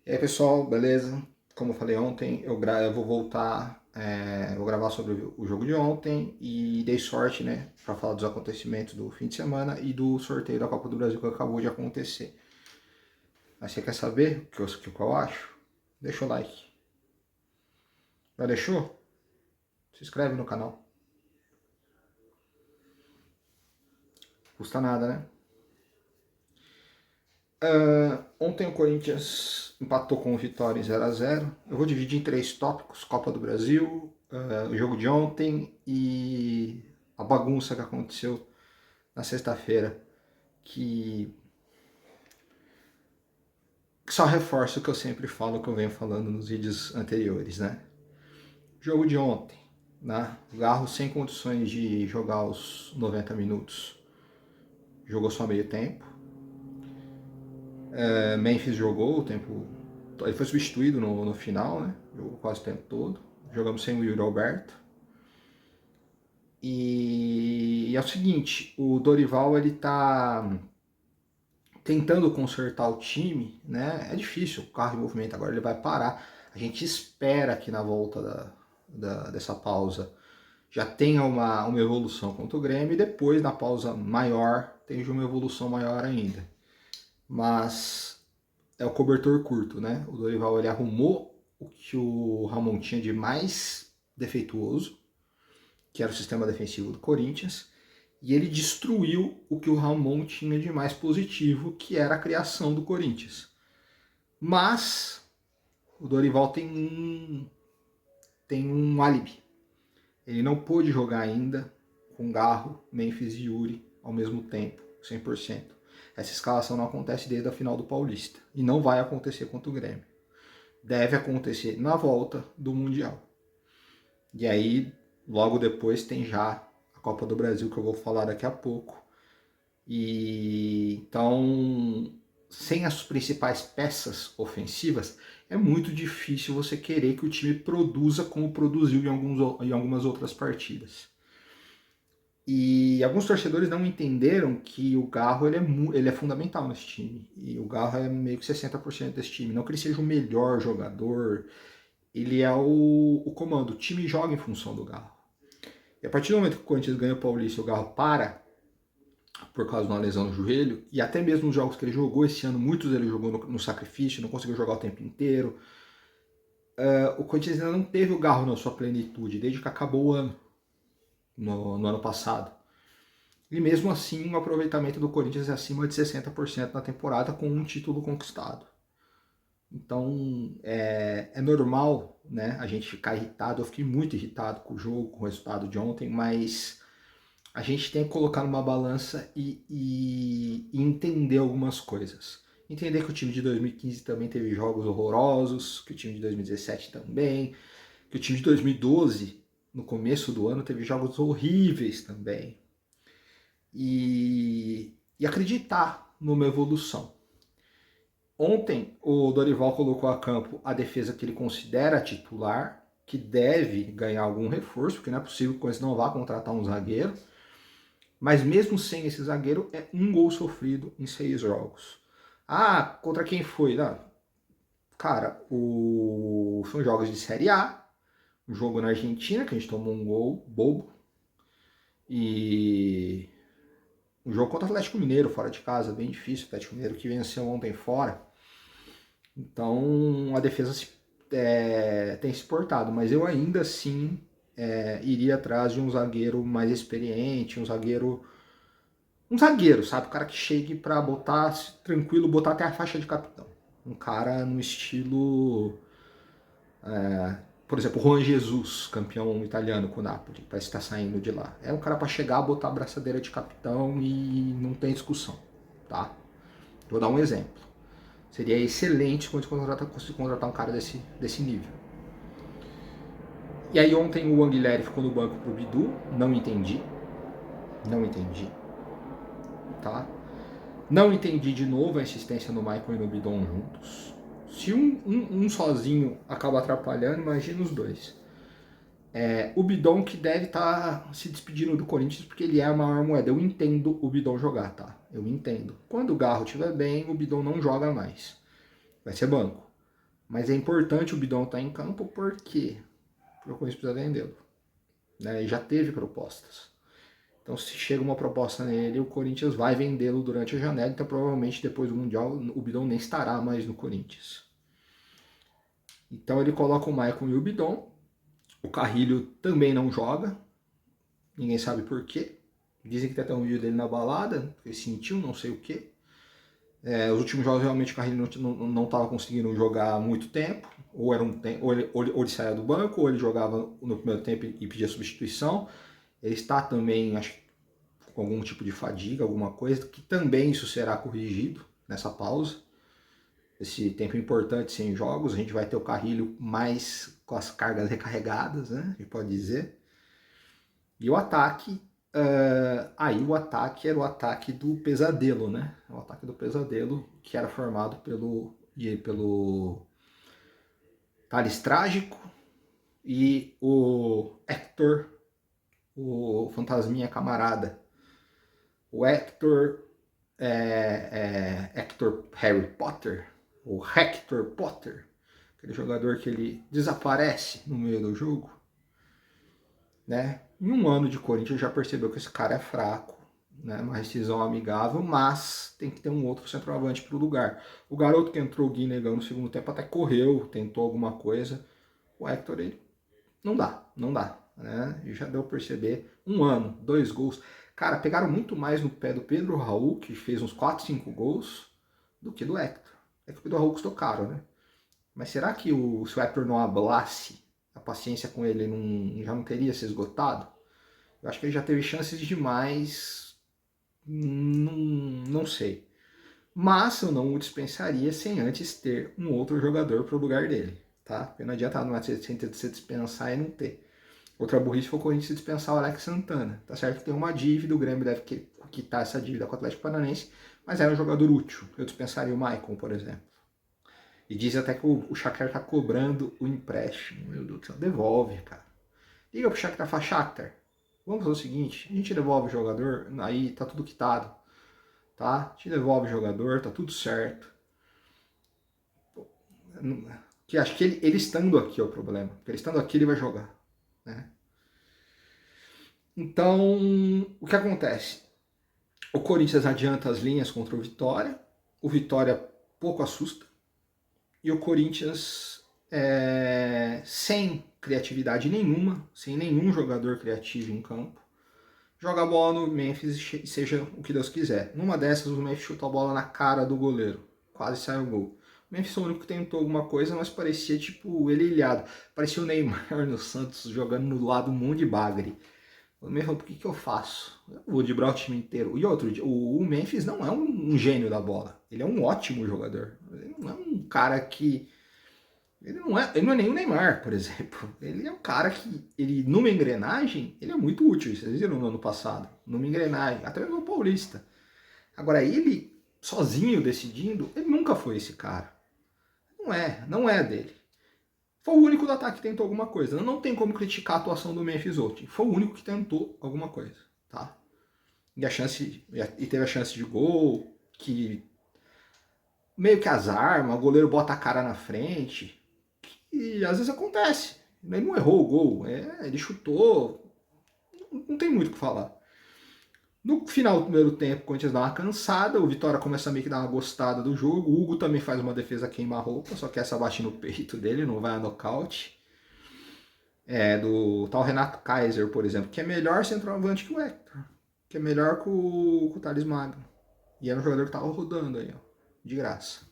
E aí pessoal, beleza? Como eu falei ontem, eu vou voltar, vou gravar sobre o jogo de ontem e dei sorte, né, para falar dos acontecimentos do fim de semana e do sorteio da Copa do Brasil que acabou de acontecer. Mas você quer saber o que eu acho? Deixa o like. Já deixou? Se inscreve no canal. Custa nada, né? Ontem o Corinthians empatou com o Vitória em 0-0. Eu vou dividir em três tópicos: Copa do Brasil, o jogo de ontem e a bagunça que aconteceu na sexta-feira, que só reforça o que eu sempre falo, que eu venho falando nos vídeos anteriores, né? Jogo de ontem, né? O Garro sem condições de jogar os 90 minutos, jogou só meio tempo. Memphis jogou o tempo. Ele foi substituído no final, né? Jogou quase o tempo todo. Jogamos sem o Yuri Alberto. E é o seguinte, o Dorival ele tá tentando consertar o time, né? É difícil, o carro em movimento agora ele vai parar. A gente espera que na volta dessa pausa já tenha uma evolução contra o Grêmio e depois na pausa maior tenha uma evolução maior ainda. Mas é o cobertor curto, né? O Dorival ele arrumou o que o Ramon tinha de mais defeituoso, que era o sistema defensivo do Corinthians, e ele destruiu o que o Ramon tinha de mais positivo, que era a criação do Corinthians. Mas o Dorival tem um álibi. Ele não pôde jogar ainda com Garro, Memphis e Yuri ao mesmo tempo, 100%. Essa escalação não acontece desde a final do Paulista e não vai acontecer contra o Grêmio. Deve acontecer na volta do Mundial. E aí, logo depois, tem já a Copa do Brasil, que eu vou falar daqui a pouco. E então, sem as principais peças ofensivas, é muito difícil você querer que o time produza como produziu em algumas outras partidas. E alguns torcedores não entenderam que o Garro ele é fundamental nesse time. E o Garro é meio que 60% desse time. Não que ele seja o melhor jogador, ele é o comando. O time joga em função do Garro. E a partir do momento que o Corinthians ganha o Paulista e o Garro para, por causa de uma lesão no joelho, e até mesmo os jogos que ele jogou esse ano, muitos ele jogou no sacrifício, não conseguiu jogar o tempo inteiro. O Corinthians ainda não teve o Garro na sua plenitude, desde que acabou o ano, no ano passado. E mesmo assim, o aproveitamento do Corinthians é acima de 60% na temporada, com um título conquistado. Então, é normal, né, a gente ficar irritado. Eu fiquei muito irritado com o jogo, com o resultado de ontem, mas a gente tem que colocar numa balança e entender algumas coisas. Entender que o time de 2015 também teve jogos horrorosos, que o time de 2017 também, que o time de 2012, no começo do ano, teve jogos horríveis também. E acreditar numa evolução. Ontem, o Dorival colocou a campo a defesa que ele considera titular, que deve ganhar algum reforço, porque não é possível que o Corinthians não vá contratar um zagueiro. Mas mesmo sem esse zagueiro, é um gol sofrido em 6 jogos. Ah, contra quem foi? Não. Cara, são jogos de Série A, um jogo na Argentina, que a gente tomou um gol bobo, e um jogo contra o Atlético Mineiro, fora de casa, bem difícil, o Atlético Mineiro que venceu ontem fora. Então a defesa tem se portado, mas eu ainda assim iria atrás de um zagueiro mais experiente, um zagueiro, sabe? O cara que chegue pra botar tranquilo, botar até a faixa de capitão. Um cara no estilo, por exemplo, Juan Jesus, campeão italiano com o Napoli, parece que tá saindo de lá. É um cara para chegar, botar a braçadeira de capitão e não tem discussão, tá? Vou dar um exemplo. Seria excelente quando conseguir contratar um cara desse nível. E aí ontem o Anguilhéry ficou no banco pro Bidu, não entendi. Não entendi. Tá? Não entendi de novo a insistência no Michael e no Bidon juntos. Se um sozinho acaba atrapalhando, imagina os dois. O Bidon que deve estar se despedindo do Corinthians porque ele é a maior moeda. Eu entendo o Bidon jogar, tá? Eu entendo. Quando o Garro estiver bem, o Bidon não joga mais. Vai ser banco. Mas é importante o Bidon estar em campo porque o Corinthians precisa vendê-lo. Né? E já teve propostas. Então, se chega uma proposta nele, o Corinthians vai vendê-lo durante a janela. Então, provavelmente, depois do Mundial, o Bidon nem estará mais no Corinthians. Então, ele coloca o Maicon e o Bidon. O Carrilho também não joga. Ninguém sabe por quê. Dizem que tem até um vídeo dele na balada. Ele sentiu, não sei o quê. Os últimos jogos, realmente, o Carrilho não estava conseguindo jogar há muito tempo. Ou, ele saía do banco, ou ele jogava no primeiro tempo e pedia substituição. Ele está também, acho que, com algum tipo de fadiga, alguma coisa, que também isso será corrigido nessa pausa. Esse tempo importante sem jogos, a gente vai ter o Carrilho mais com as cargas recarregadas, né? A gente pode dizer. E o ataque, aí o ataque era o ataque do pesadelo, né? O ataque do pesadelo, que era formado pelo Thales Trágico e o Hector, o Fantasminha Camarada. O Hector, Hector Harry Potter, o Hector Potter, aquele jogador que ele desaparece no meio do jogo, né? Em um ano de Corinthians já percebeu que esse cara é fraco, né? Uma rescisão amigável, mas tem que ter um outro centroavante para o lugar. O garoto que entrou, o Guinegão, no segundo tempo até correu, tentou alguma coisa. O Hector, ele não dá, né? E já deu para perceber. Um ano, 2 gols. Cara, pegaram muito mais no pé do Pedro Raul, que fez uns 4, 5 gols, do que do Hector. É que o Pedro Raul custou caro, né? Mas será que se o Hector não hablasse, a paciência com ele já não teria se esgotado? Eu acho que ele já teve chances demais, não sei. Mas eu não o dispensaria sem antes ter um outro jogador para o lugar dele, tá? Porque não adianta numa se dispensar e não ter. Outra burrice foi o Corinthians dispensar o Alex Santana. Tá certo que tem uma dívida, o Grêmio deve quitar essa dívida com o Atlético Paranaense, mas era um jogador útil. Eu dispensaria o Maicon, por exemplo. E diz até que o Shakhtar tá cobrando o empréstimo. Meu Deus do céu, devolve, cara. Liga pro Shakhtar, fala, Shakhtar, vamos fazer o seguinte, a gente devolve o jogador, aí tá tudo quitado, tá? A gente devolve o jogador, tá tudo certo. Que acho que ele estando aqui é o problema. Porque ele estando aqui, ele vai jogar, né? Então, o que acontece? O Corinthians adianta as linhas contra o Vitória, o Vitória pouco assusta, e o Corinthians, sem criatividade nenhuma, sem nenhum jogador criativo em campo, joga a bola no Memphis e seja o que Deus quiser. Numa dessas, o Memphis chuta a bola na cara do goleiro, quase sai o gol. O Memphis foi o único que tentou alguma coisa, mas parecia tipo ele ilhado. Parecia o Neymar no Santos jogando no lado um monte de bagre. O Memphis falou, por que eu faço? Eu vou driblar o time inteiro. E outro, o Memphis não é um gênio da bola. Ele é um ótimo jogador. Ele não é um cara que... Ele não é nem o Neymar, por exemplo. Ele é um cara que, numa engrenagem, ele é muito útil. Vocês viram no ano passado? Numa engrenagem, até mesmo no Paulista. Agora, ele, sozinho, decidindo, ele nunca foi esse cara. Não é dele. Foi o único do ataque que tentou alguma coisa. Não tem como criticar a atuação do Memphis Ontem. Foi o único que tentou alguma coisa, tá? E teve a chance de gol, que meio que azar, o goleiro bota a cara na frente, e às vezes acontece. Ele não errou o gol, ele chutou, não tem muito o que falar. No final do primeiro tempo, o Corinthians dá uma cansada, o Vitória começa a meio que dar uma gostada do jogo, o Hugo também faz uma defesa queima-roupa, só que essa bate no peito dele, não vai a nocaute. Do tal Renato Kaiser, por exemplo, que é melhor centroavante que o Hector, que é melhor que o Thales Magno. E era um jogador que tava rodando aí, ó, de graça.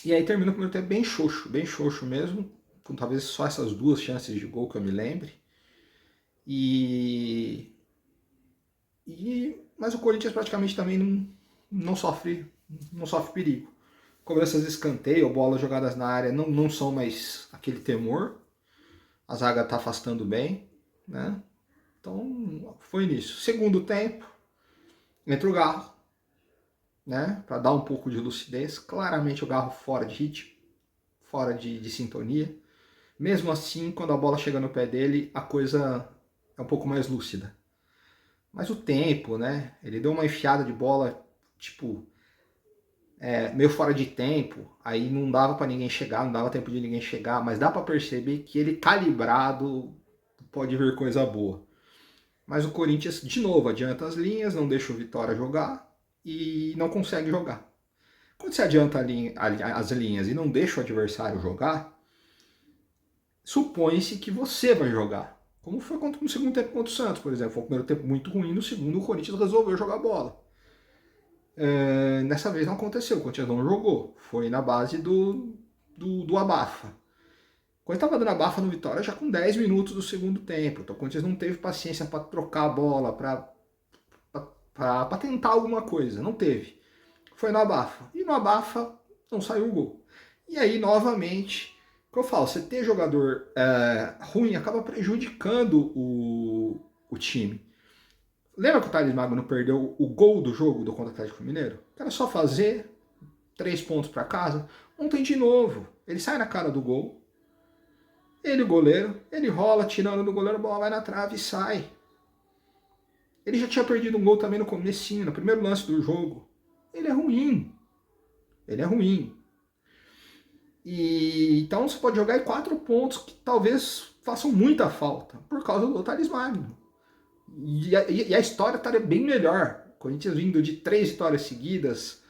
E aí termina o primeiro tempo bem xoxo mesmo, com talvez só essas 2 chances de gol que eu me lembre. Mas o Corinthians praticamente também não sofre perigo. Cobranças de escanteio, bolas jogadas na área não são mais aquele temor. A zaga está afastando bem, né? Então foi nisso. Segundo tempo, entra o Garro, né? Para dar um pouco de lucidez. Claramente o Garro fora de ritmo, fora de sintonia. Mesmo assim, quando a bola chega no pé dele, a coisa é um pouco mais lúcida. Mas o tempo, né? Ele deu uma enfiada de bola, tipo, meio fora de tempo, aí não dava para ninguém chegar, não dava tempo de ninguém chegar, mas dá para perceber que ele calibrado pode vir coisa boa. Mas o Corinthians, de novo, adianta as linhas, não deixa o Vitória jogar e não consegue jogar. Quando você adianta as linhas e não deixa o adversário jogar, supõe-se que você vai jogar. Como foi no segundo tempo contra o Santos, por exemplo. Foi o primeiro tempo muito ruim, no segundo o Corinthians resolveu jogar bola. Nessa vez não aconteceu, o Corinthians não jogou. Foi na base do abafa. Quando estava dando abafa no Vitória, já com 10 minutos do segundo tempo. Então o Corinthians não teve paciência para trocar a bola, para tentar alguma coisa. Não teve. Foi no abafa. E no abafa não saiu o gol. E aí, novamente, o que eu falo, você ter jogador ruim acaba prejudicando o time. Lembra que o Thales Magno perdeu o gol do jogo do contra o Atlético Mineiro? Era só fazer 3 pontos para casa. Ontem de novo. Ele sai na cara do gol. Ele, o goleiro, ele rola, tirando do goleiro, a bola vai na trave e sai. Ele já tinha perdido um gol também no comecinho, no primeiro lance do jogo. Ele é ruim. Ele é ruim. E então você pode jogar em 4 pontos que talvez façam muita falta por causa do Thales Magno. E a história estaria bem melhor. O Corinthians vindo de 3 vitórias seguidas,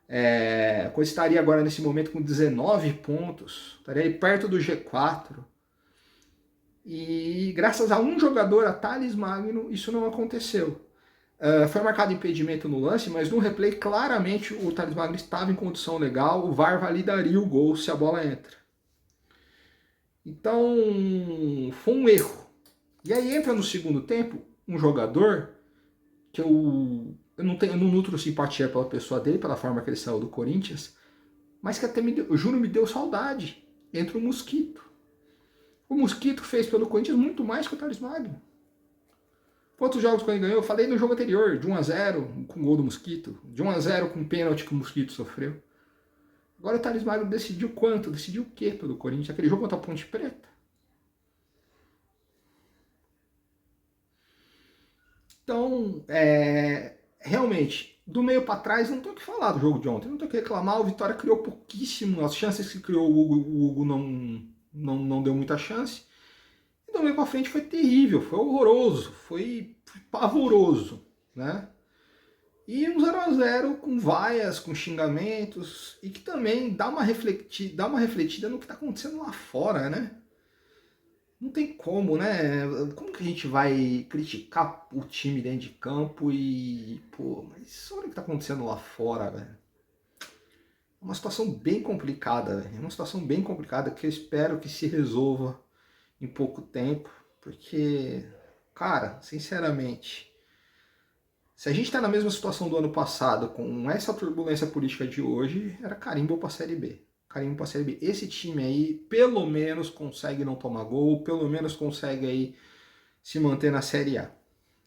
o Corinthians estaria agora nesse momento com 19 pontos, estaria aí perto do G4. E graças a um jogador, a Thales Magno, isso não aconteceu. Foi marcado impedimento no lance, mas no replay claramente o Thales Magno estava em condição legal, o VAR validaria o gol se a bola entra. Então, foi um erro. E aí entra no segundo tempo um jogador que eu não nutro simpatia pela pessoa dele, pela forma que ele saiu do Corinthians, mas que até eu juro, me deu saudade. Entra o Mosquito. O Mosquito fez pelo Corinthians muito mais que o Thales Magno. Quantos jogos que ele ganhou? Eu falei no jogo anterior, de 1-0 com o gol do Mosquito, de 1-0 com o pênalti que o Mosquito sofreu. Agora o Thales Magno decidiu quanto? Decidiu o quê pelo Corinthians? Aquele jogo contra a Ponte Preta? Então, realmente, do meio para trás, não tem o que falar do jogo de ontem. Não tem o que reclamar. O Vitória criou pouquíssimo. As chances que criou o Hugo não deu muita chance. E do meio para frente foi terrível, foi horroroso, foi pavoroso, né? E um 0-0 com vaias, com xingamentos, e que também dá uma refletida no que está acontecendo lá fora, né? Não tem como, né? Como que a gente vai criticar o time dentro de campo e... Pô, mas olha o que tá acontecendo lá fora, velho. É uma situação bem complicada, velho. É uma situação bem complicada que eu espero que se resolva em pouco tempo. Porque, cara, sinceramente, se a gente tá na mesma situação do ano passado, com essa turbulência política de hoje, era carimbo pra Série B. Carimbo pra Série B. Esse time aí, pelo menos, consegue não tomar gol, pelo menos consegue aí se manter na Série A.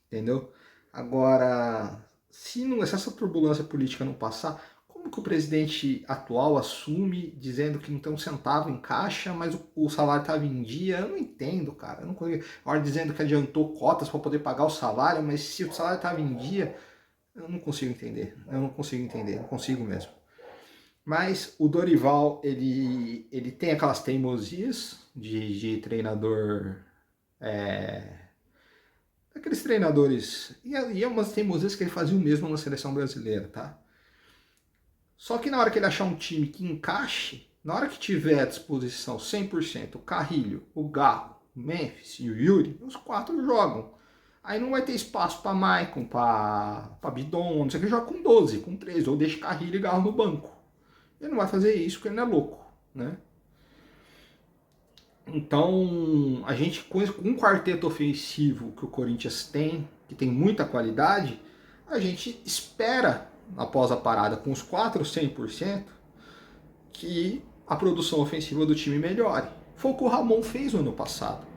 Entendeu? Agora, se essa turbulência política não passar, como que o presidente atual assume dizendo que não tem um centavo em caixa, mas o salário estava em dia? Eu não entendo, cara. Eu não consigo. Agora dizendo que adiantou cotas para poder pagar o salário, mas se o salário estava em dia, eu não consigo entender. Eu não consigo entender, não consigo mesmo. Mas o Dorival, ele tem aquelas teimosias de treinador... aqueles treinadores... E é umas teimosias que ele fazia o mesmo na seleção brasileira, tá? Só que na hora que ele achar um time que encaixe, na hora que tiver à disposição 100% o Carrilho, o Garro, o Memphis e o Yuri, os 4 jogam. Aí não vai ter espaço para Maicon, para Bidon, não sei o que, joga com 12, com 13, ou deixa Carrilho e Garro no banco. Ele não vai fazer isso porque ele não é louco, né? Então, a gente com um quarteto ofensivo que o Corinthians tem, que tem muita qualidade, a gente espera, após a parada com os 4 100%, que a produção ofensiva do time melhore. Foi o que o Ramon fez no ano passado.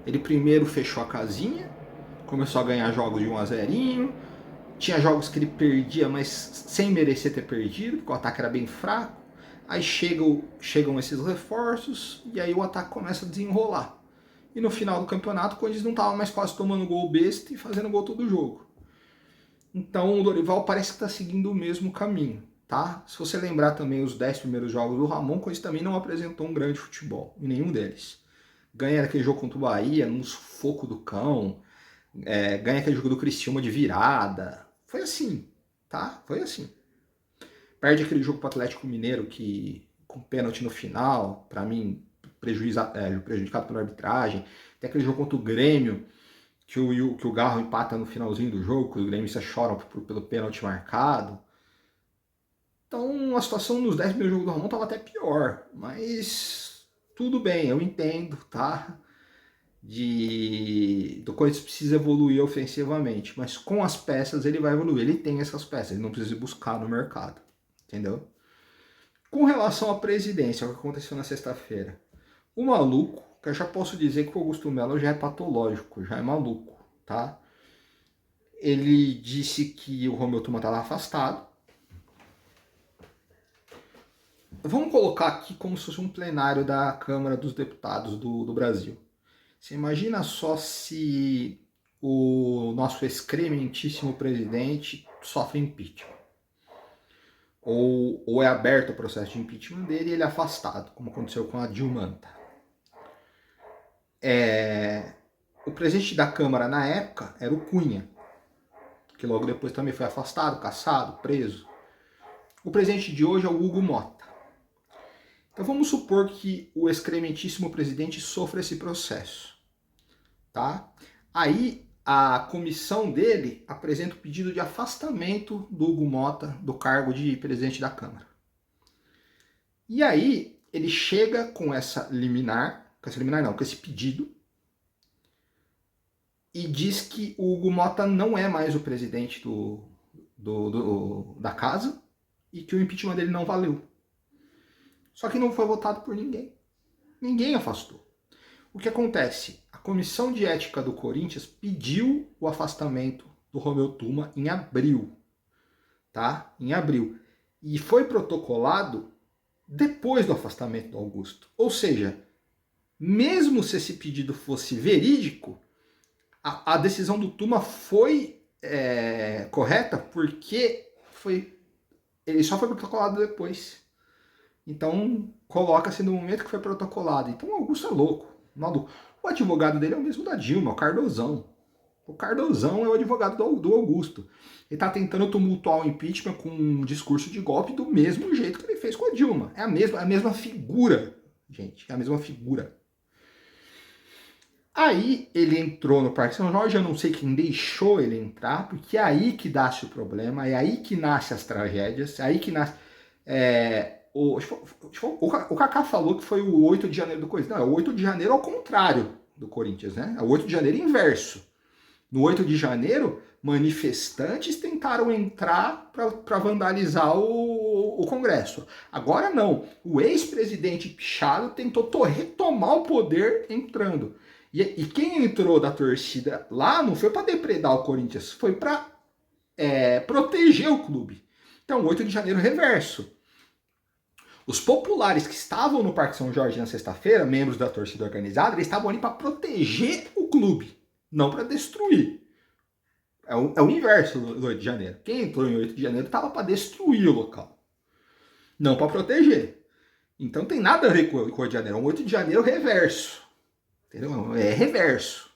Ele primeiro fechou a casinha, começou a ganhar jogos de 1-0, tinha jogos que ele perdia, mas sem merecer ter perdido, porque o ataque era bem fraco. Aí chegam esses reforços e aí o ataque começa a desenrolar. E no final do campeonato, quando eles não estavam mais quase tomando gol besta e fazendo gol todo jogo. Então o Dorival parece que está seguindo o mesmo caminho. tá? Se você lembrar também os 10 primeiros jogos do Ramon, Coisa também não apresentou um grande futebol, em nenhum deles. Ganha aquele jogo contra o Bahia, num sufoco do cão, ganha aquele jogo do Criciúma de virada. Foi assim, tá? Foi assim. Perde aquele jogo pro Atlético Mineiro, que com pênalti no final, para mim, prejudicado pela arbitragem. Tem aquele jogo contra o Grêmio, que o Garro empata no finalzinho do jogo, que os gremistas choram pelo pênalti marcado. Então a situação nos 10 primeiros jogos do Ramon estava até pior, mas tudo bem, eu entendo, tá? Do Corinthians precisa evoluir ofensivamente, mas com as peças ele vai evoluir, ele tem essas peças, ele não precisa buscar no mercado, entendeu? Com relação à presidência, o que aconteceu na sexta-feira, o maluco, que eu já posso dizer que o Augusto Melo já é patológico, já é maluco, tá? Ele disse que o Romeu Tuma estava afastado. Vamos colocar aqui como se fosse um plenário da Câmara dos Deputados do Brasil. Você imagina só se o nosso excrementíssimo presidente sofre impeachment. Ou é aberto o processo de impeachment dele e ele é afastado, como aconteceu com a Dilma Anta. O presidente da Câmara na época era o Cunha, que logo depois também foi afastado, cassado, preso. O presidente de hoje é o Hugo Mota. Então vamos supor que o excrementíssimo presidente sofra esse processo, tá? Aí a comissão dele apresenta o pedido de afastamento do Hugo Mota do cargo de presidente da Câmara. E aí ele chega com essa liminar, com esse pedido, e diz que o Hugo Mota não é mais o presidente da casa e que o impeachment dele não valeu. Só que não foi votado por ninguém. Ninguém afastou. O que acontece? A Comissão de Ética do Corinthians pediu o afastamento do Romeu Tuma em abril. Tá? Em abril. E foi protocolado depois do afastamento do Augusto. Ou seja, mesmo se esse pedido fosse verídico, a decisão do Tuma foi correta porque ele só foi protocolado depois. Então, coloca-se no momento que foi protocolado. Então, o Augusto é louco, maluco. O advogado dele é o mesmo da Dilma, o Cardozão. O Cardozão é o advogado do Augusto. Ele está tentando tumultuar o impeachment com um discurso de golpe do mesmo jeito que ele fez com a Dilma. É a mesma figura, gente. É a mesma figura. Aí ele entrou no Parque São Jorge, eu não sei quem deixou ele entrar, porque é aí que nasce o problema, é aí que nasce as tragédias, é aí que nasce... O Kaká falou que foi o 8 de janeiro do Corinthians. Não, é o 8 de janeiro ao contrário do Corinthians, né? É o 8 de janeiro inverso. No 8 de janeiro, manifestantes tentaram entrar para vandalizar o Congresso. Agora não. O ex-presidente Pichado tentou retomar o poder entrando. E quem entrou da torcida lá não foi para depredar o Corinthians, foi para proteger o clube. Então, 8 de janeiro reverso. Os populares que estavam no Parque São Jorge na sexta-feira, membros da torcida organizada, eles estavam ali para proteger o clube, não para destruir. É o inverso do 8 de janeiro. Quem entrou em 8 de janeiro estava para destruir o local, não para proteger. Então tem nada a ver com o 8 de janeiro. É um 8 de janeiro reverso. Entendeu? É reverso.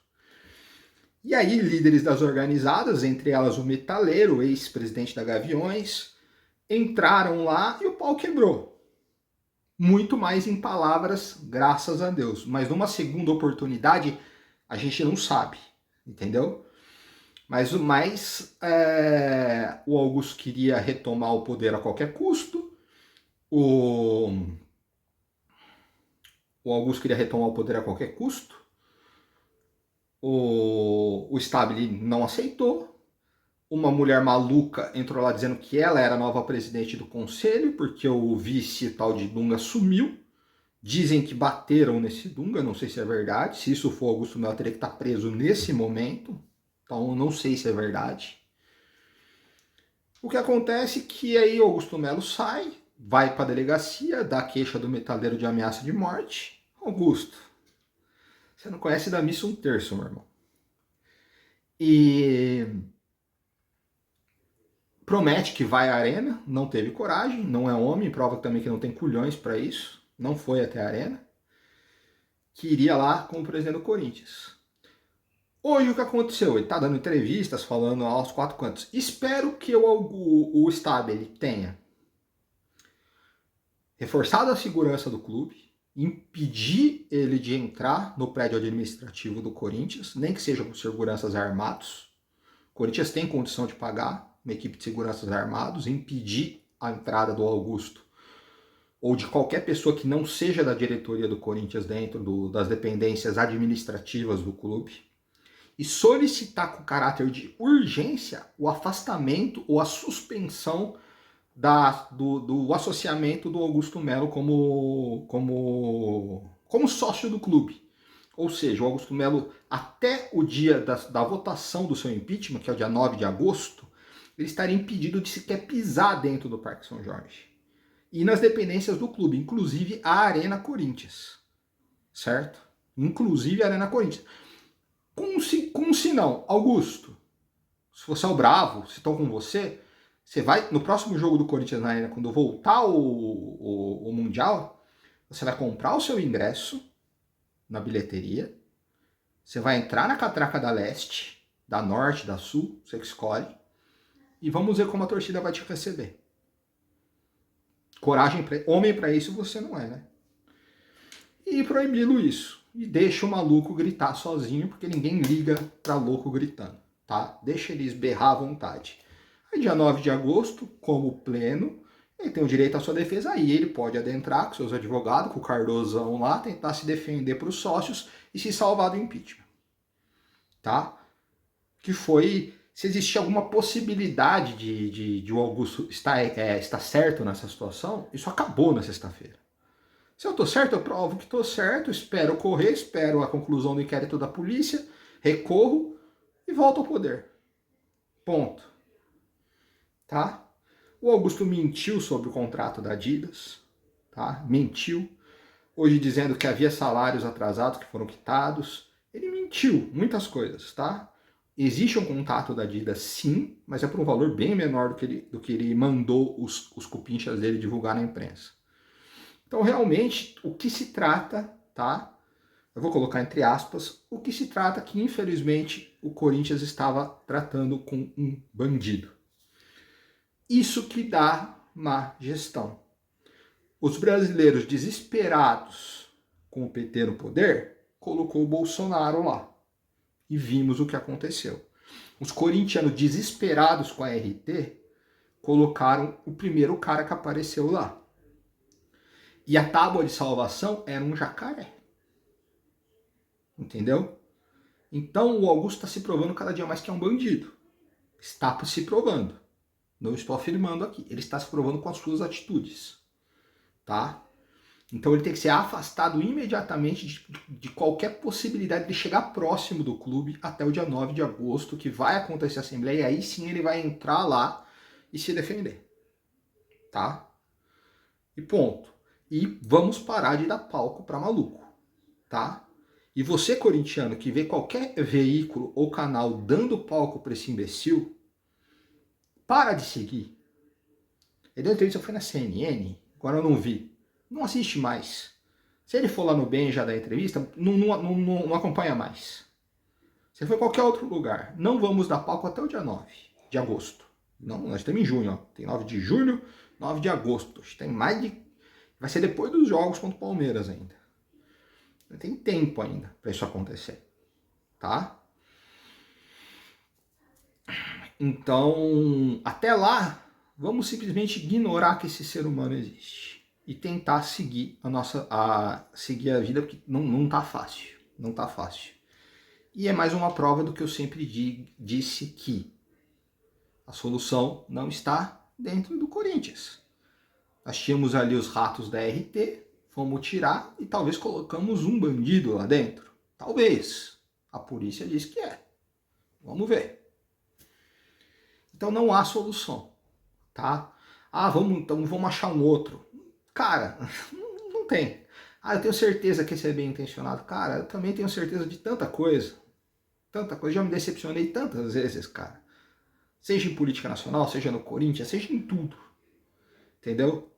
E aí, líderes das organizadas, entre elas o Metaleiro, ex-presidente da Gaviões, entraram lá e o pau quebrou. Muito mais em palavras, graças a Deus. Mas numa segunda oportunidade, a gente não sabe, entendeu? Mas o Augusto queria retomar o poder a qualquer custo. O Augusto queria retomar o poder a qualquer custo. O Stabile não aceitou. Uma mulher maluca entrou lá dizendo que ela era a nova presidente do conselho, porque o vice tal de Dunga sumiu. Dizem que bateram nesse Dunga, não sei se é verdade. Se isso for, Augusto Melo teria que estar preso nesse momento. Então, não sei se é verdade. O que acontece é que aí Augusto Melo sai, vai para a delegacia, dá a queixa do metaleiro de ameaça de morte. Augusto, você não conhece da missa um terço, meu irmão. E Promete que vai à arena, não teve coragem, não é homem, prova também que não tem culhões para isso, não foi até a arena, que iria lá como presidente do Corinthians. Hoje o que aconteceu? Ele está dando entrevistas, falando aos quatro cantos. Espero que o Stabile tenha reforçado a segurança do clube, impedir ele de entrar no prédio administrativo do Corinthians, nem que seja com seguranças armados. O Corinthians tem condição de pagar uma equipe de seguranças armados, impedir a entrada do Augusto ou de qualquer pessoa que não seja da diretoria do Corinthians dentro das dependências administrativas do clube, e solicitar com caráter de urgência o afastamento ou a suspensão do associamento do Augusto Melo como sócio do clube. Ou seja, o Augusto Melo, até o dia da votação do seu impeachment, que é o dia 9 de agosto, ele estaria impedido de sequer pisar dentro do Parque São Jorge. E nas dependências do clube, inclusive a Arena Corinthians. Certo? Inclusive a Arena Corinthians. Como se não, Augusto, se você é o bravo, se estão com você, você vai, no próximo jogo do Corinthians na Arena, quando voltar o Mundial, você vai comprar o seu ingresso na bilheteria, você vai entrar na catraca da leste, da norte, da sul, você que escolhe, e vamos ver como a torcida vai te receber. Coragem, homem para isso você não é, né? E proibi-lo isso. E deixa o maluco gritar sozinho, porque ninguém liga pra louco gritando, tá? Deixa ele esberrar à vontade. Aí dia 9 de agosto, como pleno, ele tem o direito à sua defesa, aí ele pode adentrar com seus advogados, com o Cardozão lá, tentar se defender para os sócios e se salvar do impeachment. Tá? Que foi, se existia alguma possibilidade de o Augusto estar certo nessa situação, isso acabou na sexta-feira. Se eu estou certo, eu provo que estou certo, espero correr, espero a conclusão do inquérito da polícia, recorro e volto ao poder. Ponto. Tá? O Augusto mentiu sobre o contrato da Adidas, tá? Mentiu. Hoje dizendo que havia salários atrasados que foram quitados. Ele mentiu muitas coisas, tá? Existe um contato da Adidas, sim, mas é por um valor bem menor do que ele mandou os cupinchas dele divulgar na imprensa. Então, realmente, o que se trata, tá? Eu vou colocar entre aspas, o que se trata que, infelizmente, o Corinthians estava tratando com um bandido. Isso que dá má gestão. Os brasileiros desesperados com o PT no poder, colocou o Bolsonaro lá. E vimos o que aconteceu. Os corintianos desesperados com a RT, colocaram o primeiro cara que apareceu lá. E a tábua de salvação era um jacaré. Entendeu? Então o Augusto está se provando cada dia mais que é um bandido. Está se provando. Não estou afirmando aqui. Ele está se provando com as suas atitudes. Tá? Então ele tem que ser afastado imediatamente de qualquer possibilidade de chegar próximo do clube até o dia 9 de agosto, que vai acontecer a Assembleia, e aí sim ele vai entrar lá e se defender. Tá? E ponto. E vamos parar de dar palco para maluco. Tá? E você, corintiano, que vê qualquer veículo ou canal dando palco para esse imbecil, para de seguir. Ele deu entrevista, foi na CNN, agora eu não vi. Não assiste mais. Se ele for lá no Bem já da entrevista, não acompanha mais. Se for qualquer outro lugar, não vamos dar palco até o dia 9 de agosto. Não, nós estamos em junho, ó. Tem 9 de julho, 9 de agosto. Tem mais de... Vai ser depois dos jogos contra o Palmeiras ainda. Tem tempo ainda para isso acontecer. Tá? Então, até lá, vamos simplesmente ignorar que esse ser humano existe. E tentar seguir seguir a vida, porque não tá fácil. Não tá fácil. E é mais uma prova do que eu sempre disse, que a solução não está dentro do Corinthians. Nós tínhamos ali os ratos da RT, fomos tirar e talvez colocamos um bandido lá dentro. Talvez. A polícia diz que é. Vamos ver. Então não há solução. Tá? Então vamos achar um outro. Cara, não tem. Eu tenho certeza que esse é bem intencionado. Cara, eu também tenho certeza de tanta coisa. Tanta coisa. Já me decepcionei tantas vezes, cara. Seja em política nacional, seja no Corinthians, seja em tudo. Entendeu?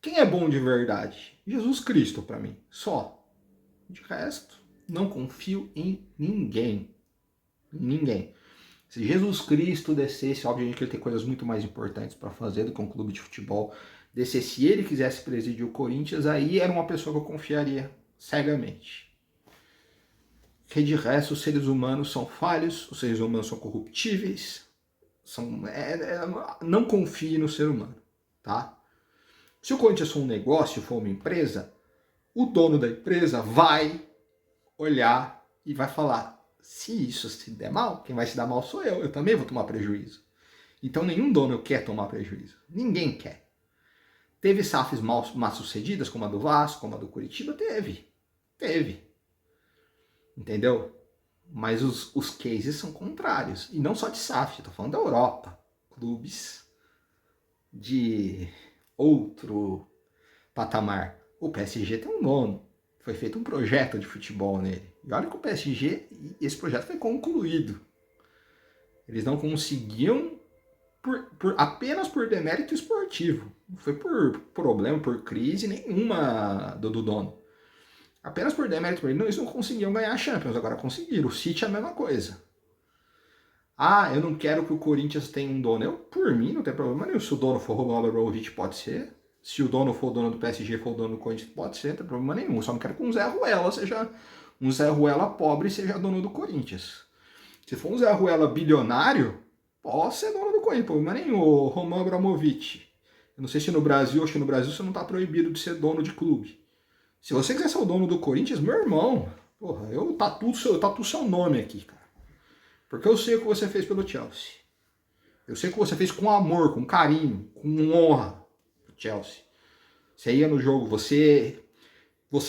Quem é bom de verdade? Jesus Cristo para mim, só. De resto, não confio em ninguém. Ninguém. Se Jesus Cristo descesse, obviamente que ele tem coisas muito mais importantes para fazer do que um clube de futebol, descesse, se ele quisesse presidir o Corinthians, aí era uma pessoa que eu confiaria cegamente. Que de resto, os seres humanos são falhos, os seres humanos são corruptíveis, não confie no ser humano, tá? Se o Corinthians for um negócio, for uma empresa, o dono da empresa vai olhar e vai falar: se isso se der mal, quem vai se dar mal sou eu também vou tomar prejuízo. Então nenhum dono quer tomar prejuízo, ninguém quer. Teve SAFs mal sucedidas, como a do Vasco, como a do Curitiba? Teve. Entendeu? Mas os cases são contrários. E não só de SAF, estou falando da Europa. Clubes de outro patamar. O PSG tem um dono. Foi feito um projeto de futebol nele. E olha que o PSG, esse projeto foi concluído. Eles não conseguiam apenas por demérito esportivo. Não foi por problema, por crise nenhuma do dono. Apenas por demérito, eles não conseguiam ganhar a Champions, agora conseguiram. O City é a mesma coisa. Ah, eu não quero que o Corinthians tenha um dono. Por mim, não tem problema nenhum. Se o dono for Roman Abramovich, pode ser. Se o dono for o dono do PSG, for o dono do Corinthians, pode ser, não tem problema nenhum. Só não quero que um Zé Ruela seja um Zé Ruela pobre e seja dono do Corinthians. Se for um Zé Ruela bilionário, pode ser dono do Corinthians, problema nenhum. O Roman Abramovich. Eu não sei se no Brasil, acho que no Brasil você não está proibido de ser dono de clube. Se você quiser ser o dono do Corinthians, meu irmão, porra, eu tatuo seu nome aqui, cara. Porque eu sei o que você fez pelo Chelsea. Eu sei o que você fez com amor, com carinho, com honra pro Chelsea. Você ia no jogo, você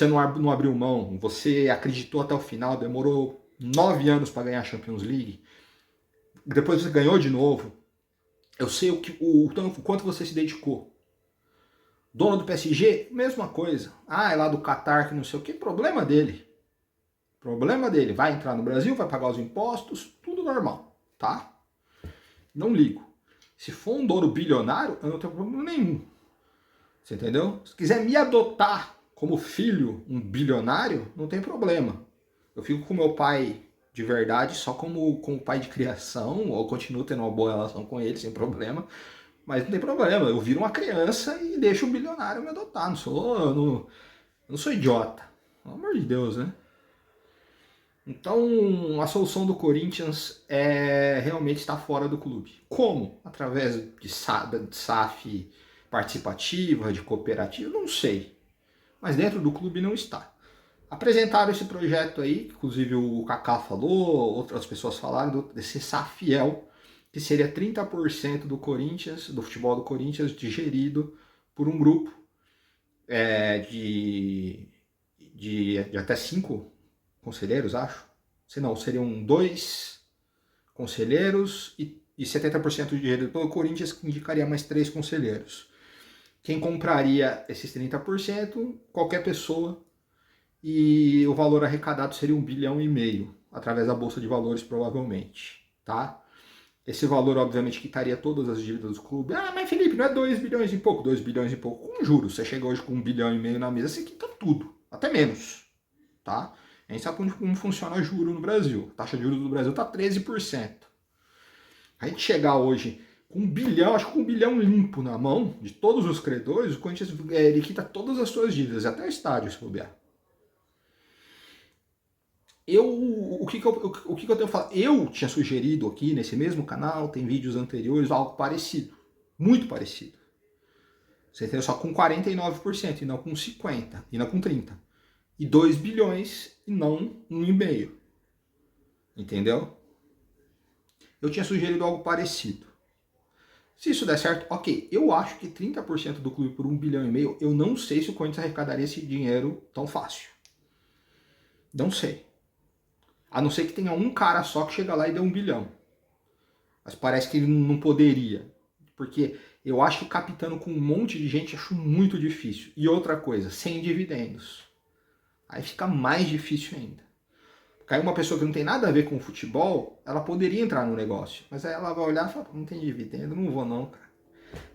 não abriu mão, você acreditou até o final, demorou 9 anos para ganhar a Champions League. Depois você ganhou de novo. Eu sei o quanto você se dedicou. Dono do PSG, mesma coisa. Ah, é lá do Qatar, que não sei o que. Problema dele. Problema dele. Vai entrar no Brasil, vai pagar os impostos, tudo normal, tá? Não ligo. Se for um dono bilionário, eu não tenho problema nenhum. Você entendeu? Se quiser me adotar como filho, um bilionário, não tem problema. Eu fico com meu pai de verdade só como pai de criação, ou continuo tendo uma boa relação com ele, sem problema. Mas não tem problema, eu viro uma criança e deixo um bilionário me adotar. Não sou idiota. Pelo amor de Deus, né? Então, a solução do Corinthians é realmente estar fora do clube. Como? Através de SAF participativa, de cooperativa? Não sei. Mas dentro do clube não está. Apresentaram esse projeto aí, inclusive o Kaká falou, outras pessoas falaram, desse SAFiel, que seria 30% do Corinthians, do futebol do Corinthians, digerido por um grupo de até 5 conselheiros, acho. Se não, seriam 2 conselheiros e 70% digerido pelo Corinthians, que indicaria mais 3 conselheiros. Quem compraria esses 30%? Qualquer pessoa. E o valor arrecadado seria 1,5 bilhão, através da Bolsa de Valores, provavelmente, tá? Esse valor, obviamente, quitaria todas as dívidas do clube. Ah, mas Felipe, não é 2 bilhões e pouco? 2 bilhões e pouco com juros. Você chega hoje com 1,5 bilhão na mesa, você quita tudo. Até menos, tá? A gente sabe como funciona juro no Brasil. A taxa de juros do Brasil está 13%. A gente chegar hoje com 1 bilhão, acho que com 1 bilhão limpo na mão, de todos os credores, o Corinthians ele quita todas as suas dívidas, até o estádio, se bobear. O que eu tenho falado? Eu tinha sugerido aqui nesse mesmo canal, tem vídeos anteriores, algo parecido. Muito parecido. Você entendeu? Só com 49% e não com 50%, e não com 30%. E 2 bilhões e não 1,5. Entendeu? Eu tinha sugerido algo parecido. Se isso der certo, ok. Eu acho que 30% do clube por 1,5 bilhão, eu não sei se o Corinthians arrecadaria esse dinheiro tão fácil. Não sei. A não ser que tenha um cara só que chega lá e dê 1 bilhão. Mas parece que ele não poderia. Porque eu acho que captando com um monte de gente, acho muito difícil. E outra coisa, sem dividendos. Aí fica mais difícil ainda. Caiu uma pessoa que não tem nada a ver com futebol, ela poderia entrar no negócio. Mas aí ela vai olhar e fala, não tem dividendo, não vou não, cara.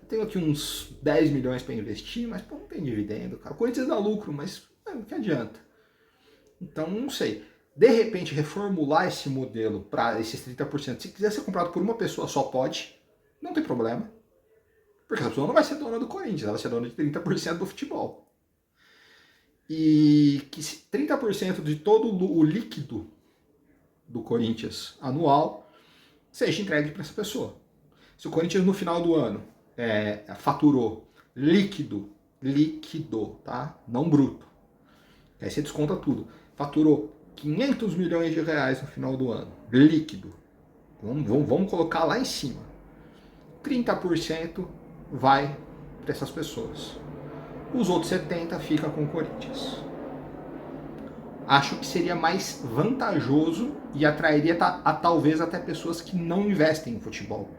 Eu tenho aqui uns 10 milhões para investir, mas pô, não tem dividendo, cara. O Corinthians dá lucro, mas o que adianta? Então, não sei. De repente, reformular esse modelo para esses 30%, se quiser ser comprado por uma pessoa só pode, não tem problema. Porque essa pessoa não vai ser dona do Corinthians, ela vai ser dona de 30% do futebol. E que 30% de todo o líquido do Corinthians anual seja entregue para essa pessoa. Se o Corinthians no final do ano faturou líquido, tá? Não bruto. Aí você desconta tudo. Faturou 500 milhões de reais no final do ano, líquido. Vamos colocar lá em cima. 30% vai para essas pessoas. Os outros 70% fica com o Corinthians. Acho que seria mais vantajoso e atrairia talvez até pessoas que não investem em futebol.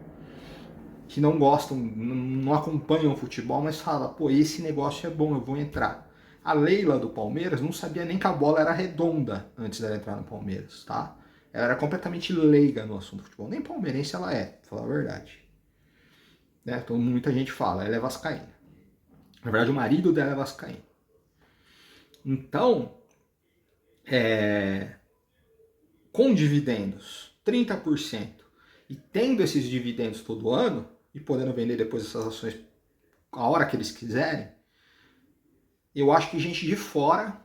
Que não gostam, não acompanham o futebol, mas falam, pô, esse negócio é bom, eu vou entrar. A Leila do Palmeiras não sabia nem que a bola era redonda antes dela entrar no Palmeiras, tá? Ela era completamente leiga no assunto do futebol. Nem palmeirense ela é, pra falar a verdade. Né? Então muita gente fala, ela é vascaína. Na verdade, o marido dela é vascaíno. Então, com dividendos, 30%, e tendo esses dividendos todo ano, e podendo vender depois essas ações a hora que eles quiserem, eu acho que gente de fora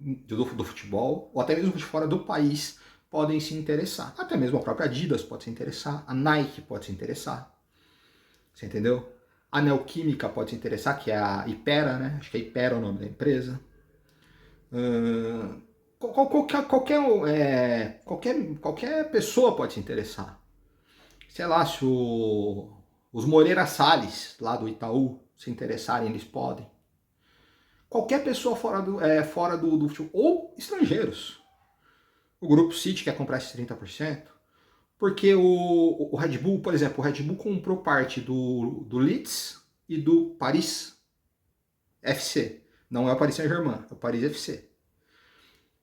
do futebol, ou até mesmo de fora do país, podem se interessar. Até mesmo a própria Adidas pode se interessar, a Nike pode se interessar. Você entendeu? A Neoquímica pode se interessar, que é a Ipera, né? Acho que é Ipera o nome da empresa. Qualquer pessoa pode se interessar. Sei lá, se os Moreira Salles, lá do Itaú, se interessarem, eles podem. Qualquer pessoa fora do futebol, ou estrangeiros. O Grupo City quer comprar esses 30%, porque o Red Bull, por exemplo, o Red Bull comprou parte do Leeds e do Paris FC. Não é o Paris Saint-Germain, é o Paris FC.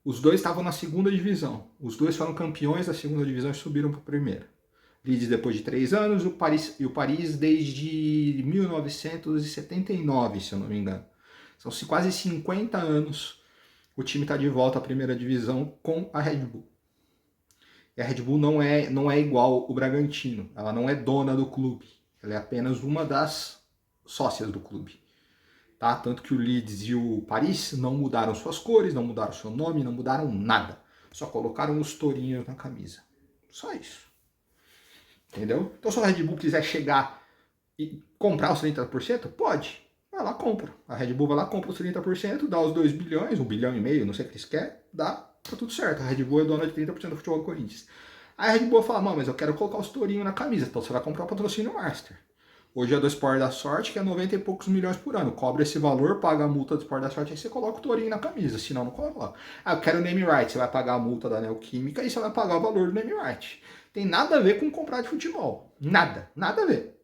Os dois estavam na segunda divisão. Os dois foram campeões da segunda divisão e subiram para a primeira. Leeds depois de 3 anos e o Paris desde 1979, se eu não me engano. São quase 50 anos o time está de volta à primeira divisão com a Red Bull. E a Red Bull não é igual o Bragantino. Ela não é dona do clube. Ela é apenas uma das sócias do clube. Tá? Tanto que o Leeds e o Paris não mudaram suas cores, não mudaram seu nome, não mudaram nada. Só colocaram os tourinhos na camisa. Só isso. Entendeu? Então se a Red Bull quiser chegar e comprar os 30%, pode. Vai lá, compra. A Red Bull vai lá, compra os 30%, dá os 2 bilhões, 1,5 bilhão, não sei o que eles querem, dá, tá tudo certo. A Red Bull é dona de 30% do futebol do Corinthians. Aí a Red Bull fala, mas eu quero colocar os tourinhos na camisa, então você vai comprar o patrocínio Master. Hoje é do Sport da Sorte, que é 90 e poucos milhões por ano. Cobra esse valor, paga a multa do Sport da Sorte, aí você coloca o tourinho na camisa, senão não coloca. Ah, eu quero o name right, você vai pagar a multa da Neoquímica e você vai pagar o valor do name right. Tem nada a ver com comprar de futebol. Nada, nada a ver.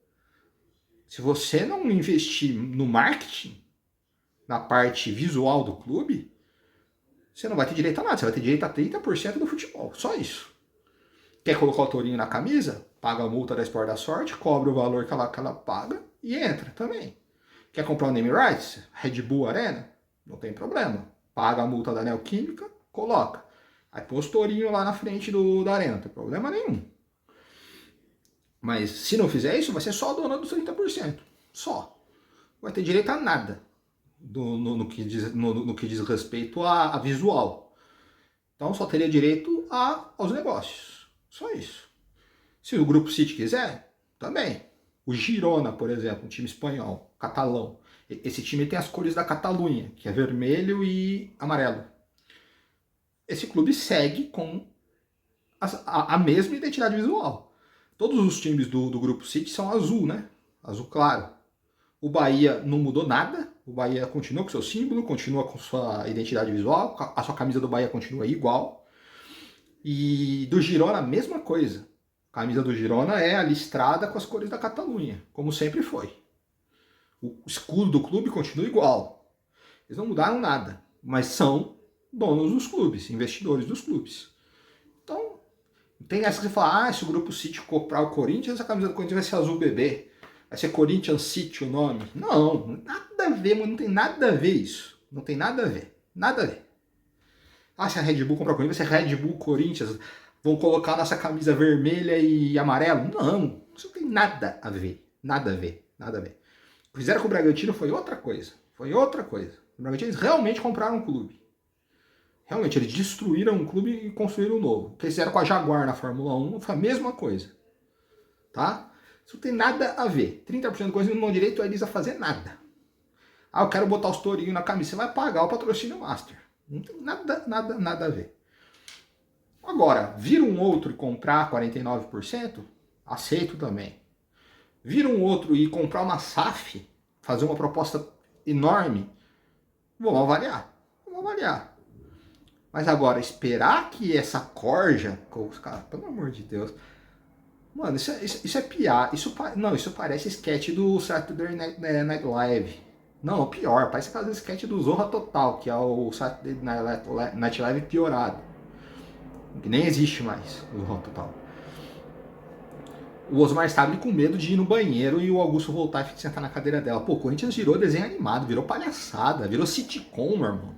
Se você não investir no marketing, na parte visual do clube, você não vai ter direito a nada. Você vai ter direito a 30% do futebol. Só isso. Quer colocar o tourinho na camisa? Paga a multa da Sport da Sorte, cobra o valor que ela paga e entra também. Quer comprar o name rights? Red Bull Arena? Não tem problema. Paga a multa da Neoquímica, coloca. Aí põe os tourinhos lá na frente da arena, não tem problema nenhum. Mas se não fizer isso, vai ser só a dona dos 30%. Só. Não vai ter direito a nada no que diz respeito a visual. Então só teria direito aos negócios. Só isso. Se o Grupo City quiser, também. O Girona, por exemplo, um time espanhol, catalão. Esse time tem as cores da Catalunha, que é vermelho e amarelo. Esse clube segue com a mesma identidade visual. Todos os times do Grupo City são azul, né? Azul claro. O Bahia não mudou nada. O Bahia continua com seu símbolo, continua com sua identidade visual. A sua camisa do Bahia continua igual. E do Girona, a mesma coisa. A camisa do Girona é a listrada com as cores da Catalunha, como sempre foi. O escudo do clube continua igual. Eles não mudaram nada, mas são donos dos clubes, investidores dos clubes. Então, tem essa que você fala, se o Grupo City comprar o Corinthians, a camisa do Corinthians vai ser azul bebê. Vai ser Corinthians City o nome. Não, nada a ver, mano, não tem nada a ver isso. Não tem nada a ver. Nada a ver. Se a Red Bull comprar o Corinthians, vai ser Red Bull Corinthians. Vão colocar nossa camisa vermelha e amarelo. Não, isso não tem nada a ver. Nada a ver. Nada a ver. O que fizeram com o Bragantino foi outra coisa. Foi outra coisa. O Bragantino, eles realmente compraram um clube. Realmente, eles destruíram um clube e construíram um novo. O que eles fizeram com a Jaguar na Fórmula 1 foi a mesma coisa. Tá? Isso não tem nada a ver. 30% do coisa não dão direito a eles a fazer nada. Eu quero botar os tourinhos na camisa. Você vai pagar o patrocínio Master. Não tem nada a ver. Agora, vir um outro e comprar 49%, aceito também. Vir um outro e comprar uma SAF, fazer uma proposta enorme, vamos avaliar. Vamos avaliar. Mas agora, esperar que essa corja, cara, pelo amor de Deus, mano, isso é piar. Isso parece sketch do Saturday Night Live. Não, pior, parece aquela sketch do Zorra Total, que é o Saturday Night Live piorado. Que nem existe mais o Zorra Total. O Osmar estava com medo de ir no banheiro e o Augusto voltar e sentar na cadeira dela. Pô, o Corinthians virou desenho animado, virou palhaçada, virou sitcom, meu irmão.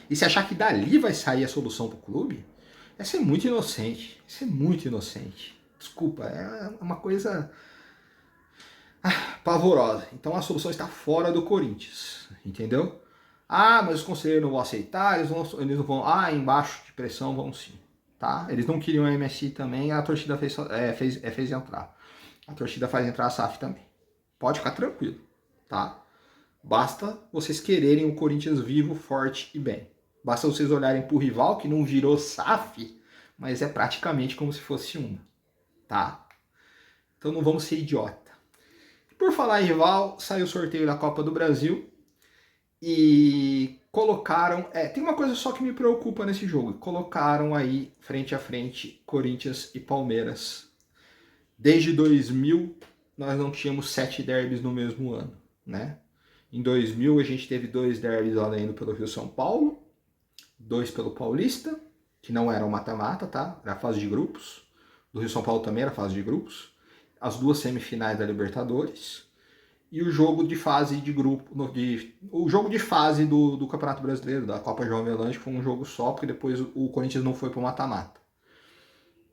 E se achar que dali vai sair a solução pro clube, é ser muito inocente. É ser muito inocente. Desculpa, é uma coisa pavorosa. Então a solução está fora do Corinthians, entendeu? Mas os conselheiros não vão aceitar, eles não vão. Embaixo de pressão vão sim, tá? Eles não queriam a MSI também, a torcida fez entrar. A torcida faz entrar a SAF também. Pode ficar tranquilo, tá? Basta vocês quererem o Corinthians vivo, forte e bem. Basta vocês olharem pro rival, que não virou SAF, mas é praticamente como se fosse uma, tá? Então não vamos ser idiota. Por falar em rival, saiu o sorteio da Copa do Brasil e colocaram... tem uma coisa só que me preocupa nesse jogo. Colocaram aí, frente a frente, Corinthians e Palmeiras. Desde 2000, nós não tínhamos 7 derbys no mesmo ano, né? Em 2000, a gente teve 2 derbys valendo pelo Rio-São Paulo, 2 pelo Paulista, que não era o mata-mata, tá? Era a fase de grupos. Do Rio-São Paulo também era a fase de grupos. As 2 semifinais da Libertadores e o jogo de fase de grupo, o jogo de fase do Campeonato Brasileiro, da Copa João Avelange, foi um jogo só, porque depois o Corinthians não foi pro mata-mata.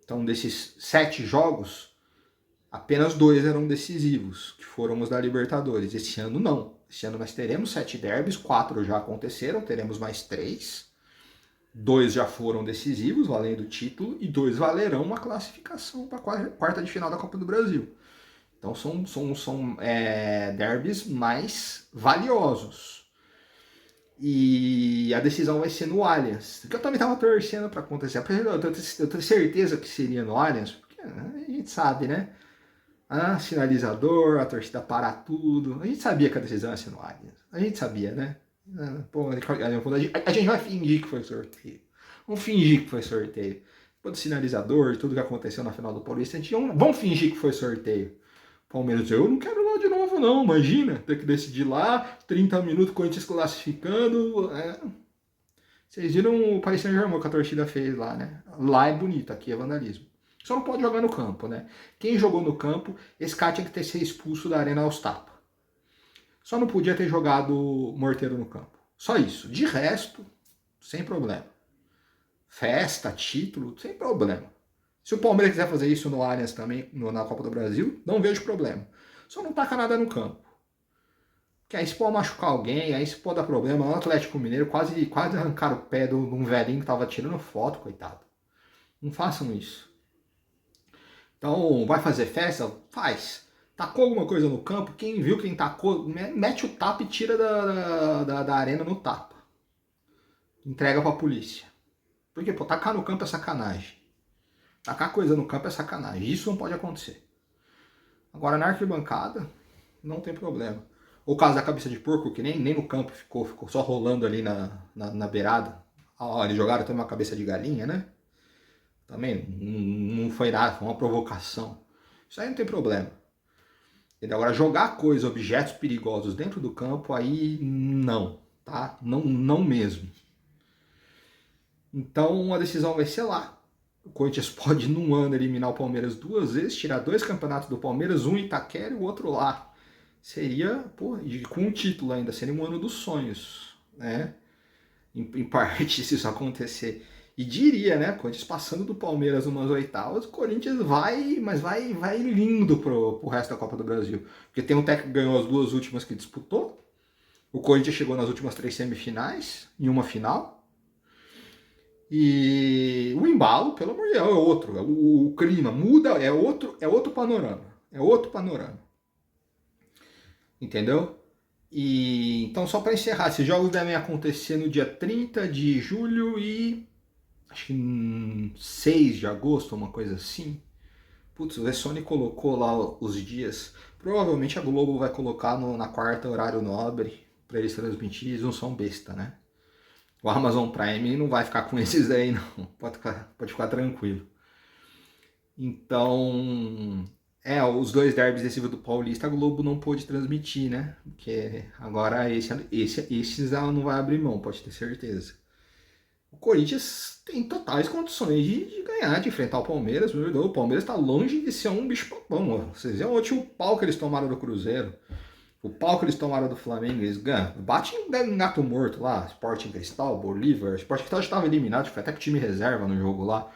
Então, desses 7 jogos, apenas 2 eram decisivos, que foram os da Libertadores. Esse ano não. Esse ano nós teremos 7 derbys, 4 já aconteceram, teremos mais 3. 2 já foram decisivos, valendo o título, e 2 valerão uma classificação para a quarta de final da Copa do Brasil. Então são derbys mais valiosos. E a decisão vai ser no Allianz, que eu também estava torcendo para acontecer. Eu tenho certeza que seria no Allianz, porque a gente sabe, né? Sinalizador, a torcida para tudo. A gente sabia que a decisão ia ser no Allianz. A gente sabia, né? A gente vai fingir que foi sorteio. Vamos fingir que foi sorteio. Depois do sinalizador, de tudo que aconteceu na final do Paulista, vamos fingir que foi sorteio. Palmeiras, eu não quero lá de novo não, imagina, ter que decidir lá, 30 minutos, Corinthians classificando. Vocês viram o Paris Saint-Germain que a torcida fez lá, né? Lá é bonito, aqui é vandalismo. Só não pode jogar no campo, né? Quem jogou no campo, esse cara tinha que ter sido expulso da arena aos tapas. Só não podia ter jogado morteiro no campo. Só isso. De resto, sem problema. Festa, título, sem problema. Se o Palmeiras quiser fazer isso no Allianz também, na Copa do Brasil, não vejo problema. Só não taca nada no campo. Que aí se pode machucar alguém, aí se pode dar problema. No Atlético Mineiro quase arrancaram o pé de um velhinho que tava tirando foto, coitado. Não façam isso. Então, vai fazer festa? Faz. Tacou alguma coisa no campo, quem viu, quem tacou, mete o tapa e tira da arena no tapa. Entrega pra polícia. Porque, tacar no campo é sacanagem. Tacar coisa no campo é sacanagem. Isso não pode acontecer. Agora, na arquibancada, não tem problema. O caso da cabeça de porco, que nem no campo ficou só rolando ali na beirada. Eles jogaram também uma cabeça de galinha, né? Também não foi nada, foi uma provocação. Isso aí não tem problema. Agora, jogar coisas, objetos perigosos dentro do campo, aí não, tá? Não mesmo. Então, a decisão vai ser lá. O Corinthians pode, num ano, eliminar o Palmeiras 2 vezes, tirar 2 campeonatos do Palmeiras, um em Itaquera e o outro lá. Seria, pô, com um título ainda, seria um ano dos sonhos, né? Em parte, se isso acontecer. E diria, né? Corinthians passando do Palmeiras umas oitavas, o Corinthians vai lindo pro resto da Copa do Brasil. Porque tem um técnico que ganhou as 2 últimas que disputou. O Corinthians chegou nas últimas 3 semifinais, em uma final. E o embalo, pelo amor de Deus, é outro. O clima muda, é outro panorama. É outro panorama. Entendeu? E então, só para encerrar, esses jogos devem acontecer no dia 30 de julho e acho que 6 de agosto, uma coisa assim. Putz, o Vessone colocou lá os dias. Provavelmente a Globo vai colocar na quarta, horário nobre, para eles transmitirem. Eles não são besta, né? O Amazon Prime não vai ficar com esses aí, não. Pode ficar tranquilo. Então, os 2 derbys desse do Paulista a Globo não pôde transmitir, né? Porque agora esses ela não vai abrir mão, pode ter certeza. O Corinthians tem totais condições de ganhar, de enfrentar o Palmeiras. O Palmeiras está longe de ser um bicho papão. Vocês viram ontem o pau que eles tomaram do Cruzeiro. O pau que eles tomaram do Flamengo, eles ganham. Bate em gato morto lá, Sporting Cristal, Bolívar. Sporting Cristal já estava eliminado, foi até com time reserva no jogo lá.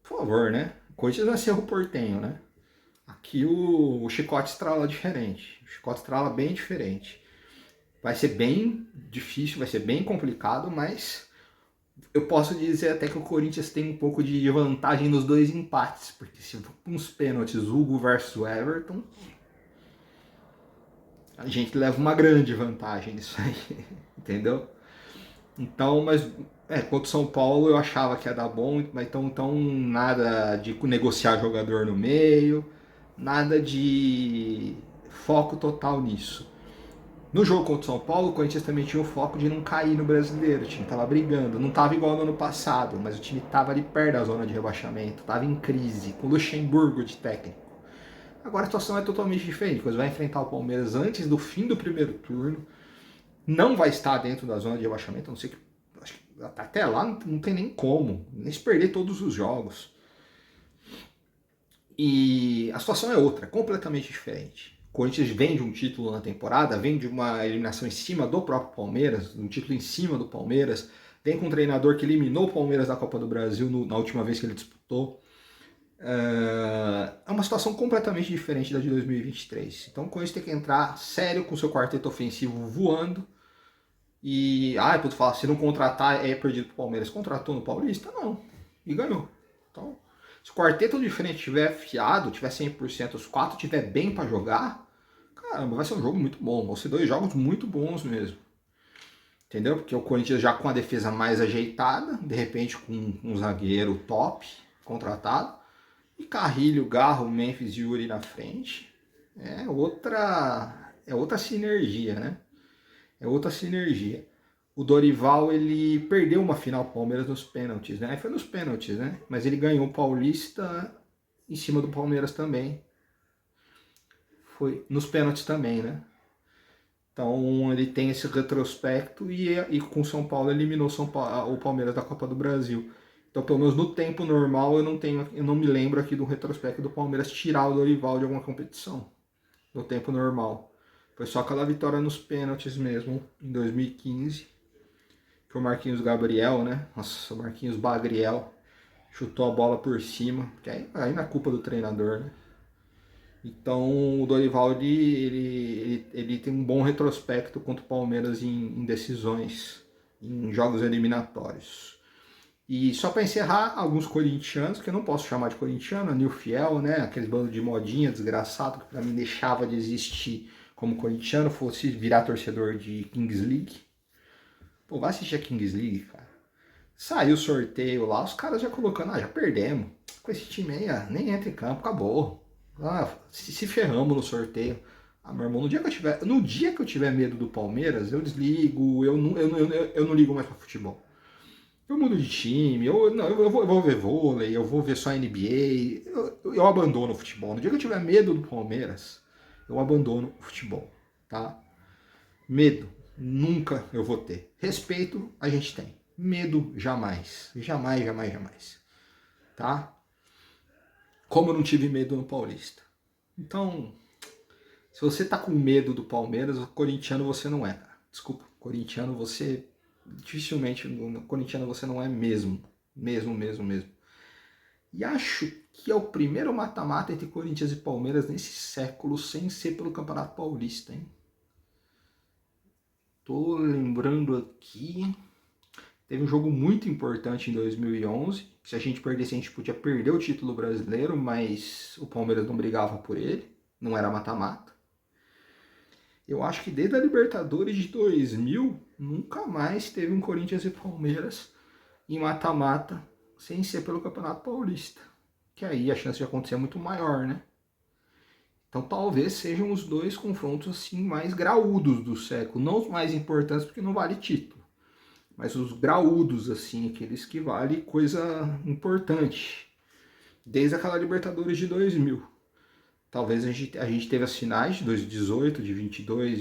Por favor, né? Corinthians vai ser o Portenho, né? Aqui o chicote estrala diferente. O chicote estrala bem diferente. Vai ser bem difícil, vai ser bem complicado, mas eu posso dizer até que o Corinthians tem um pouco de vantagem nos 2 empates. Porque se for uns pênaltis, Hugo versus Everton, a gente leva uma grande vantagem nisso aí, entendeu? Então, mas contra o São Paulo eu achava que ia dar bom, mas então nada de negociar jogador no meio, nada de foco total nisso. No jogo contra o São Paulo, o Corinthians também tinha o foco de não cair no Brasileiro, o time tava brigando, não tava igual no ano passado, mas o time tava ali perto da zona de rebaixamento, tava em crise, com o Luxemburgo de técnico. Agora a situação é totalmente diferente, porque vai enfrentar o Palmeiras antes do fim do primeiro turno, não vai estar dentro da zona de rebaixamento, a não ser que até lá não tem nem como, nem se perder todos os jogos. E a situação é outra, completamente diferente. O Corinthians vem de um título na temporada, vem de uma eliminação em cima do próprio Palmeiras, um título em cima do Palmeiras, vem com um treinador que eliminou o Palmeiras da Copa do Brasil na última vez que ele disputou. É uma situação completamente diferente da de 2023. Então o Corinthians tem que entrar sério com o seu quarteto ofensivo voando. E, pode falar, se não contratar é perdido pro Palmeiras. Contratou no Paulista? Não. E ganhou. Então, se o quarteto de frente tiver fiado, tiver 100%, os 4 tiver bem para jogar, caramba, vai ser um jogo muito bom. Vão ser 2 jogos muito bons mesmo. Entendeu? Porque o Corinthians já com a defesa mais ajeitada, de repente com um zagueiro top, contratado, e Carrilho, Garro, Memphis e Yuri na frente, é outra sinergia, né? É outra sinergia. O Dorival, ele perdeu uma final Palmeiras nos pênaltis, né? Foi nos pênaltis, né? Mas ele ganhou o Paulista em cima do Palmeiras também. Foi nos pênaltis também, né? Então ele tem esse retrospecto e com o São Paulo eliminou o Palmeiras da Copa do Brasil. Então, pelo menos no tempo normal, eu não me lembro aqui do retrospecto do Palmeiras tirar o Dorival de alguma competição. No tempo normal. Foi só aquela vitória nos pênaltis mesmo, em 2015. Que o Marquinhos Gabriel, né? Nossa, o Marquinhos Bagriel chutou a bola por cima. Que aí não é culpa do treinador, né? Então o Dorival ele tem um bom retrospecto contra o Palmeiras em decisões, em jogos eliminatórios. E só para encerrar, alguns corintianos, que eu não posso chamar de corintiano, Anil Fiel, né? Aqueles bandos de modinha desgraçado que para mim deixava de existir como corintiano, fosse virar torcedor de Kings League. Pô, vai assistir a Kings League, cara. Saiu o sorteio lá, os caras já colocando, já perdemos. Com esse time aí, nem entra em campo, acabou. Se ferramos no sorteio. Meu irmão, no dia que eu tiver medo do Palmeiras, eu desligo, eu não ligo mais pra futebol. Eu mudo de time, eu vou ver vôlei, eu vou ver só NBA, eu abandono o futebol. No dia que eu tiver medo do Palmeiras, eu abandono o futebol, tá? Medo, nunca eu vou ter. Respeito, a gente tem. Medo, jamais. Jamais, jamais, jamais. tá? Como eu não tive medo no Paulista. Então, se você tá com medo do Palmeiras, corintiano você não é, cara. Desculpa, corintiano você dificilmente, corintiano você não é mesmo. Mesmo. E acho que é o primeiro mata-mata entre Corinthians e Palmeiras nesse século sem ser pelo Campeonato Paulista, hein? Tô lembrando aqui, teve um jogo muito importante em 2011, se a gente perdesse a gente podia perder o título brasileiro, mas o Palmeiras não brigava por ele, não era mata-mata. Eu acho que desde a Libertadores de 2000, nunca mais teve um Corinthians e Palmeiras em mata-mata sem ser pelo Campeonato Paulista. Que aí a chance de acontecer é muito maior, né? Então talvez sejam os dois confrontos assim mais graúdos do século, não os mais importantes porque não vale título, mas os graúdos assim, aqueles que vale coisa importante. Desde aquela Libertadores de 2000. Talvez a gente teve as finais de 2018, de 22,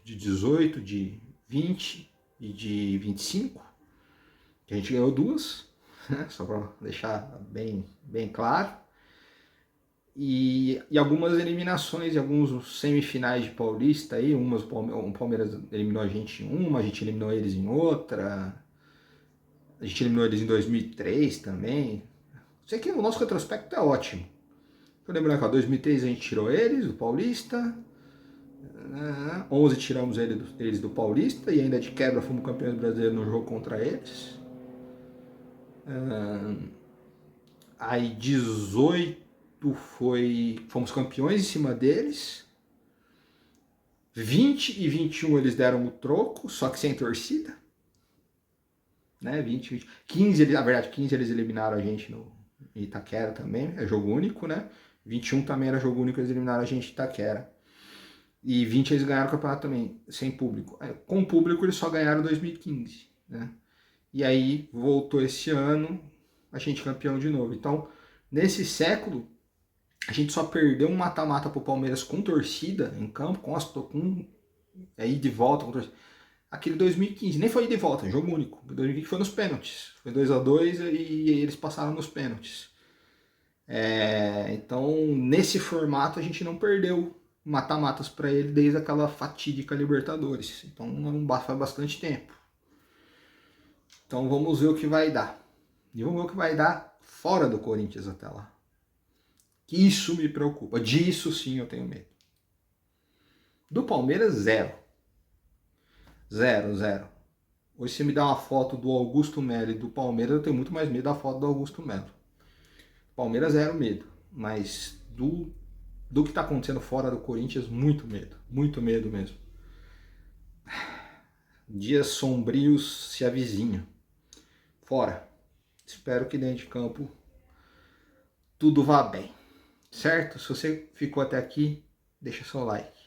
de 18, de 20 e de 25, que a gente ganhou duas, né? Só para deixar bem claro. E algumas eliminações e alguns semifinais de Paulista aí, o Palmeiras eliminou a gente em uma, a gente eliminou eles em outra, a gente eliminou eles em 2003 também. Sei que o nosso retrospecto é ótimo. Tô lembrando que em 2003 a gente tirou eles, do Paulista, 11 tiramos eles do Paulista e ainda de quebra fomos campeões brasileiros no jogo contra eles. Aí 18 fomos campeões em cima deles. 20 e 21 eles deram o troco, só que sem torcida. Né? 20. 15, na verdade, 15 eles eliminaram a gente no Itaquera também, é jogo único, né? 21 também era jogo único, eles eliminaram a gente em Itaquera. E 20 eles ganharam o campeonato também, sem público. Com público eles só ganharam em 2015, né? E aí voltou esse ano, a gente campeão de novo. Então, nesse século, a gente só perdeu um mata-mata pro Palmeiras com torcida em campo, com aí de volta com torcida. Aquele 2015, nem foi ida e volta, jogo único. 2015 foi nos pênaltis. Foi 2-2 e eles passaram nos pênaltis. Então, nesse formato, a gente não perdeu mata-matas para ele desde aquela fatídica Libertadores. Então, faz bastante tempo. Então, vamos ver o que vai dar. E vamos ver o que vai dar fora do Corinthians até lá. Que isso me preocupa. Disso sim eu tenho medo. Do Palmeiras, zero. Zero. Hoje, se me dá uma foto do Augusto Melo e do Palmeiras, eu tenho muito mais medo da foto do Augusto Melo. Palmeiras, zero medo. Mas do que está acontecendo fora do Corinthians, muito medo. Muito medo mesmo. Dias sombrios se avizinham. Fora. Espero que dentro de campo tudo vá bem. Certo? Se você ficou até aqui, deixa seu like.